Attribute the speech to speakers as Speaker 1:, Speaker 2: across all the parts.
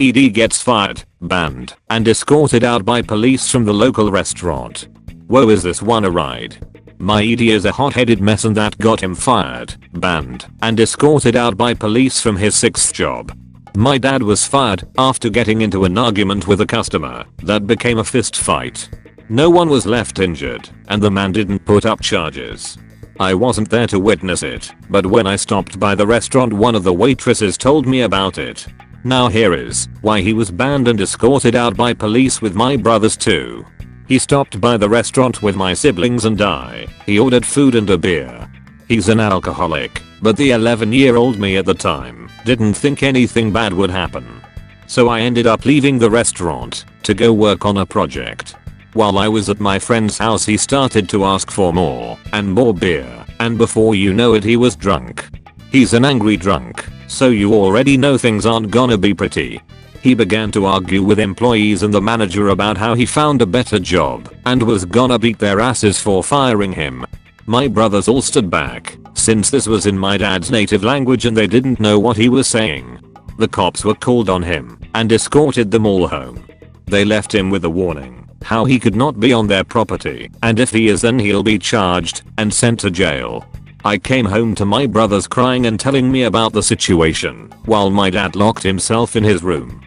Speaker 1: ED gets fired, banned, and escorted out by police from the local restaurant. Whoa, is this one a ride? My ED is a hot-headed mess and that got him fired, banned, and escorted out by police from his 6th job. My dad was fired after getting into an argument with a customer that became a fist fight. No one was left injured, and the man didn't put up charges. I wasn't there to witness it, but when I stopped by the restaurant one of the waitresses told me about it. Now here is why he was banned and escorted out by police with my brothers too. He stopped by the restaurant with my siblings and I. He ordered food and a beer. He's an alcoholic, but the 11-year-old me at the time didn't think anything bad would happen. So I ended up leaving the restaurant to go work on a project. While I was at my friend's house he started to ask for more and more beer, and before you know it he was drunk. He's an angry drunk, so you already know things aren't gonna be pretty. He began to argue with employees and the manager about how he found a better job and was gonna beat their asses for firing him. My brothers all stood back, since this was in my dad's native language and they didn't know what he was saying. The cops were called on him and escorted them all home. They left him with a warning how he could not be on their property, and if he is then he'll be charged and sent to jail. I came home to my brothers crying and telling me about the situation, while my dad locked himself in his room.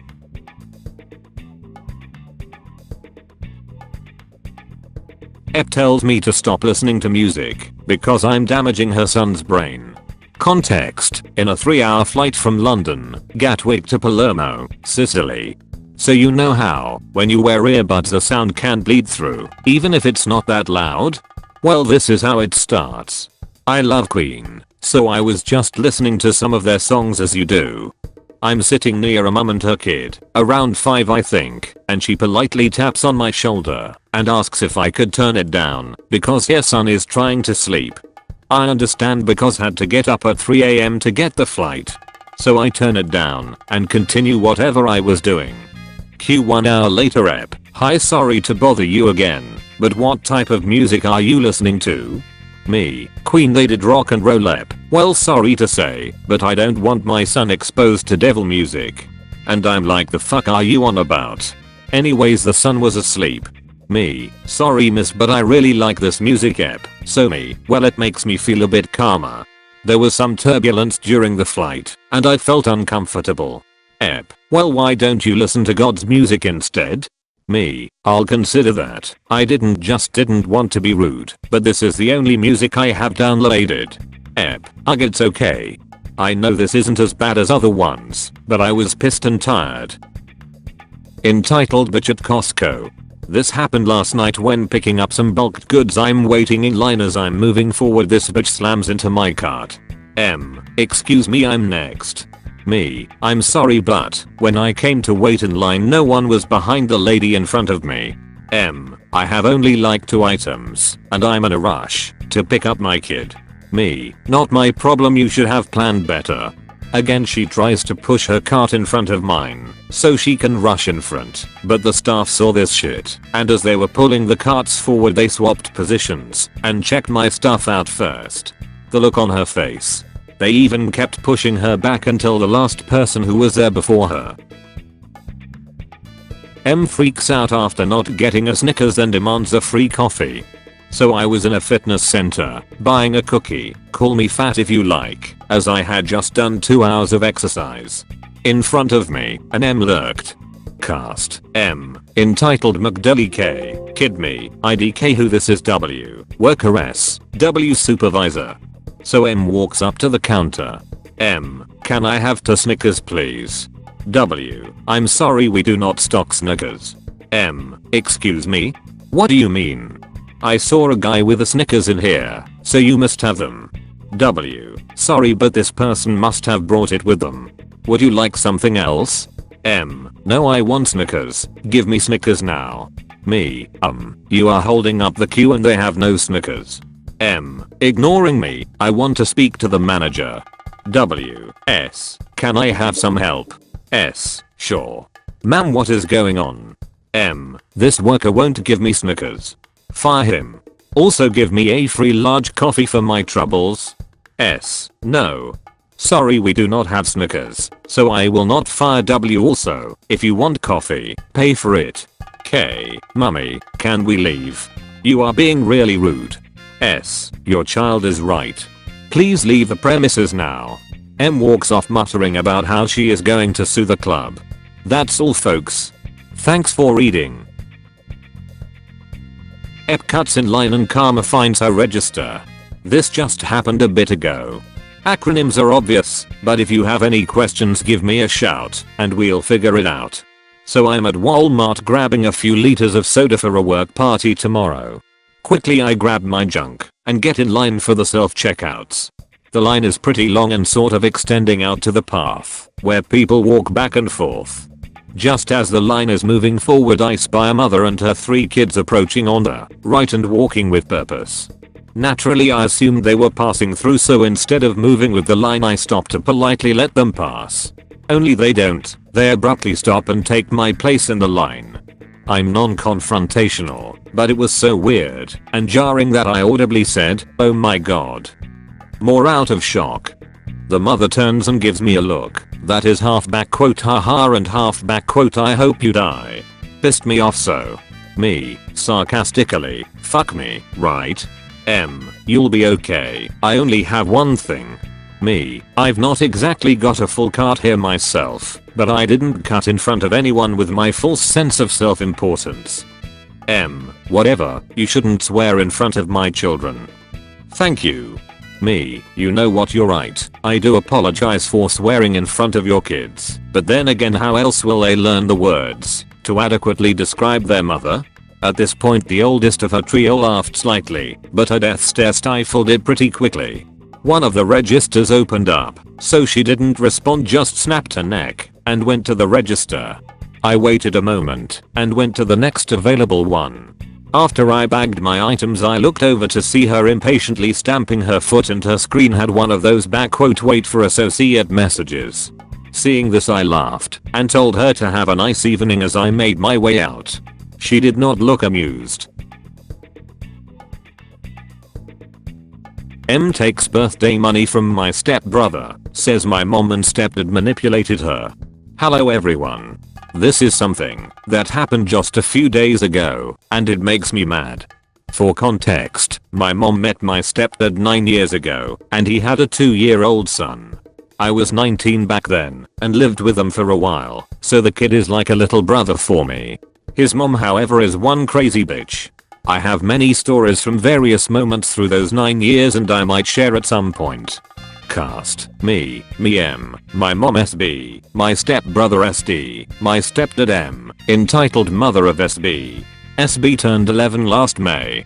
Speaker 1: Ep tells me to stop listening to music because I'm damaging her son's brain. Context: in a 3-hour flight from London, Gatwick to Palermo, Sicily. So you know how, when you wear earbuds the sound can bleed through, even if it's not that loud? Well, this is how it starts. I love Queen, so I was just listening to some of their songs as you do. I'm sitting near a mum and her kid, around 5 I think, and she politely taps on my shoulder and asks if I could turn it down because her son is trying to sleep. I understand because had to get up at 3 AM to get the flight. So I turn it down and continue whatever I was doing. Q 1 hour later. Ep: hi, sorry to bother you again, but what type of music are you listening to? Me: Queen, they did rock and roll. Ep: well, sorry to say, but I don't want my son exposed to devil music. And I'm like, the fuck are you on about? Anyways, the son was asleep. Me: sorry miss, but I really like this music. Ep: so me, well, it makes me feel a bit calmer. There was some turbulence during the flight, and I felt uncomfortable. Ep: well, why don't you listen to God's music instead? Me: I'll consider that. I didn't want to be rude, but this is the only music I have downloaded. Ep: ugh, it's okay. I know this isn't as bad as other ones, but I was pissed and tired. Entitled bitch at Costco. This happened last night when picking up some bulk goods. I'm waiting in line as I'm moving forward. This bitch slams into my cart. Excuse me, I'm next. Me: I'm sorry, but when I came to wait in line no one was behind the lady in front of me. I have only like 2 items and I'm in a rush to pick up my kid. Me: not my problem, you should have planned better. Again she tries to push her cart in front of mine so she can rush in front, but the staff saw this shit and as they were pulling the carts forward they swapped positions and checked my stuff out first. The look on her face. They even kept pushing her back until the last person who was there before her. M freaks out after not getting a Snickers and demands a free coffee. So I was in a fitness center, buying a cookie, call me fat if you like, as I had just done 2 hours of exercise. In front of me, an M lurked. Cast: M. Entitled McDelly K. Kid me, IDK who this is W. Worker S. W supervisor. So M walks up to the counter. M: can I have 2 Snickers please? W: I'm sorry, we do not stock Snickers. M: excuse me? What do you mean? I saw a guy with a Snickers in here, so you must have them. W: sorry, but this person must have brought it with them. Would you like something else? M: no, I want Snickers, give me Snickers now. Me: you are holding up the queue and they have no Snickers. M: ignoring me, I want to speak to the manager. W: S: can I have some help? S: sure. Ma'am, what is going on? M: this worker won't give me Snickers. Fire him. Also give me a free large coffee for my troubles. S: no. Sorry, we do not have Snickers, so I will not fire W. Also, if you want coffee, pay for it. K. Mummy, can we leave? You are being really rude. S. Your child is right. Please leave the premises now. M walks off muttering about how she is going to sue the club. That's all, folks. Thanks for reading. Ep cuts in line and Karma finds her register. This just happened a bit ago. Acronyms are obvious, but if you have any questions give me a shout, and we'll figure it out. So I'm at Walmart grabbing a few liters of soda for a work party tomorrow. Quickly I grab my junk, and get in line for the self-checkouts. The line is pretty long and sort of extending out to the path, where people walk back and forth. Just as the line is moving forward I spy a mother and her 3 kids approaching on the right and walking with purpose. Naturally I assumed they were passing through, so instead of moving with the line I stop to politely let them pass. Only they don't, they abruptly stop and take my place in the line. I'm non-confrontational, but it was so weird and jarring that I audibly said, "Oh my god." More out of shock. The mother turns and gives me a look that is half back quote haha and half back quote I hope you die. Pissed me off so. Me, sarcastically, fuck me, right? M, you'll be okay, I only have one thing. Me, I've not exactly got a full cart here myself, but I didn't cut in front of anyone with my full sense of self-importance. M, whatever, you shouldn't swear in front of my children. Thank you. Me, you know what, you're right, I do apologize for swearing in front of your kids, but then again how else will they learn the words to adequately describe their mother? At this point the oldest of her trio laughed slightly, but her death stare stifled it pretty quickly. One of the registers opened up, so she didn't respond, just snapped her neck and went to the register. I waited a moment and went to the next available one. After I bagged my items I looked over to see her impatiently stamping her foot, and her screen had one of those back quote wait for associate messages. Seeing this I laughed and told her to have a nice evening as I made my way out. She did not look amused. M takes birthday money from my stepbrother, says my mom and stepdad manipulated her. Hello everyone. This is something that happened just a few days ago, and it makes me mad. For context, my mom met my stepdad 9 years ago, and he had a 2-year-old son. I was 19 back then, and lived with them for a while, so the kid is like a little brother for me. His mom however is one crazy bitch. I have many stories from various moments through those 9 years and I might share at some point. Cast: me M, my mom SB, my stepbrother SD, my stepdad M, entitled mother of SB. SB turned 11 last May.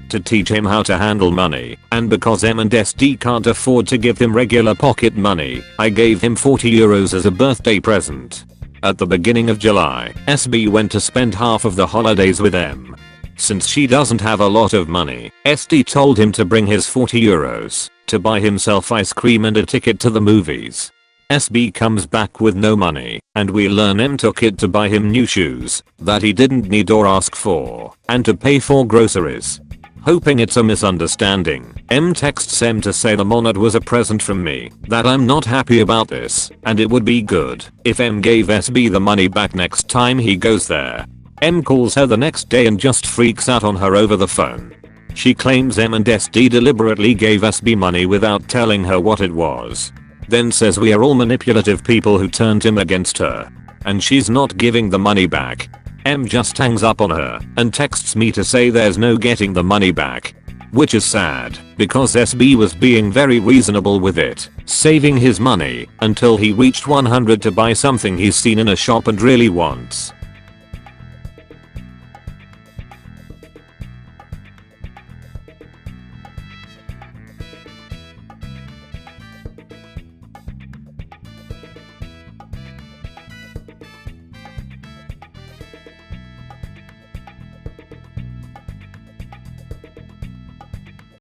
Speaker 1: To teach him how to handle money, and because M and SD can't afford to give him regular pocket money, I gave him 40 euros as a birthday present. At the beginning of July, SB went to spend half of the holidays with M. Since she doesn't have a lot of money, SD told him to bring his 40 euros to buy himself ice cream and a ticket to the movies. SB comes back with no money, and we learn M took it to buy him new shoes that he didn't need or ask for, and to pay for groceries. Hoping it's a misunderstanding, M texts M to say the monad was a present from me, that I'm not happy about this, and it would be good if M gave SB the money back next time he goes there. M calls her the next day and just freaks out on her over the phone. She claims M and SD deliberately gave SB money without telling her what it was. Then says we are all manipulative people who turned him against her, and she's not giving the money back. M just hangs up on her and texts me to say there's no getting the money back. Which is sad, because SB was being very reasonable with it, saving his money until he reached 100 to buy something he's seen in a shop and really wants.